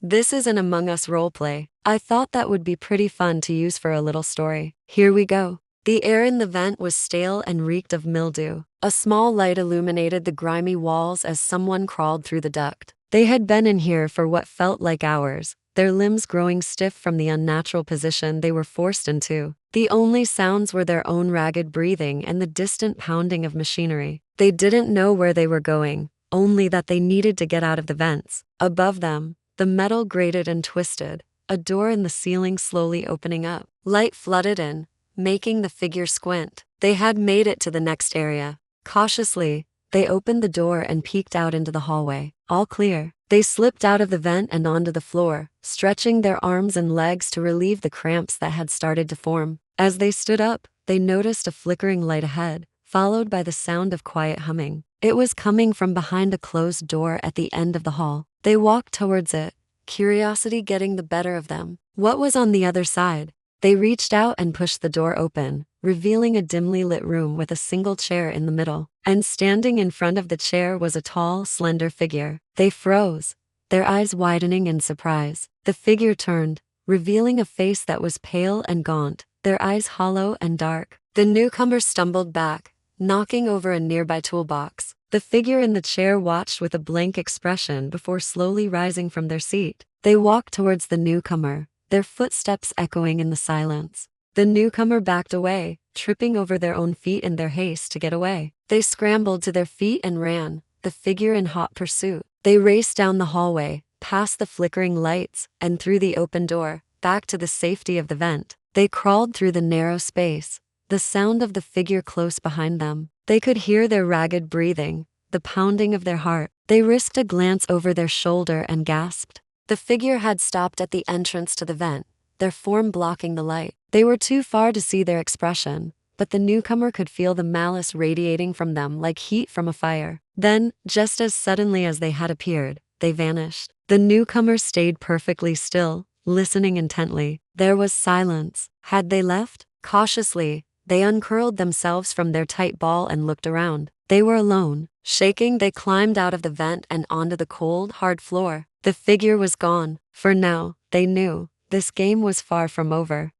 This is an Among Us roleplay. I thought that would be pretty fun to use for a little story. Here we go. The air in the vent was stale and reeked of mildew. A small light illuminated the grimy walls as someone crawled through the duct. They had been in here for what felt like hours, their limbs growing stiff from the unnatural position they were forced into. The only sounds were their own ragged breathing and the distant pounding of machinery. They didn't know where they were going, only that they needed to get out of the vents. Above them, the metal grated and twisted, a door in the ceiling slowly opening up. Light flooded in, making the figure squint. They had made it to the next area. Cautiously, they opened the door and peeked out into the hallway. All clear. They slipped out of the vent and onto the floor, stretching their arms and legs to relieve the cramps that had started to form. As they stood up, they noticed a flickering light ahead, followed by the sound of quiet humming. It was coming from behind a closed door at the end of the hall. They walked towards it, curiosity getting the better of them. What was on the other side? They reached out and pushed the door open, revealing a dimly lit room with a single chair in the middle. And standing in front of the chair was a tall, slender figure. They froze, their eyes widening in surprise. The figure turned, revealing a face that was pale and gaunt, their eyes hollow and dark. The newcomer stumbled back, knocking over a nearby toolbox. The figure in the chair watched with a blank expression before slowly rising from their seat. They walked towards the newcomer, their footsteps echoing in the silence. The newcomer backed away, tripping over their own feet in their haste to get away. They scrambled to their feet and ran, the figure in hot pursuit. They raced down the hallway, past the flickering lights, and through the open door, back to the safety of the vent. They crawled through the narrow space, the sound of the figure close behind them. They could hear their ragged breathing, the pounding of their heart. They risked a glance over their shoulder and gasped. The figure had stopped at the entrance to the vent, their form blocking the light. They were too far to see their expression, but the newcomer could feel the malice radiating from them like heat from a fire. Then, just as suddenly as they had appeared, they vanished. The newcomer stayed perfectly still, listening intently. There was silence. Had they left? Cautiously, they uncurled themselves from their tight ball and looked around. They were alone. Shaking, they climbed out of the vent and onto the cold, hard floor. The figure was gone. For now, they knew, this game was far from over.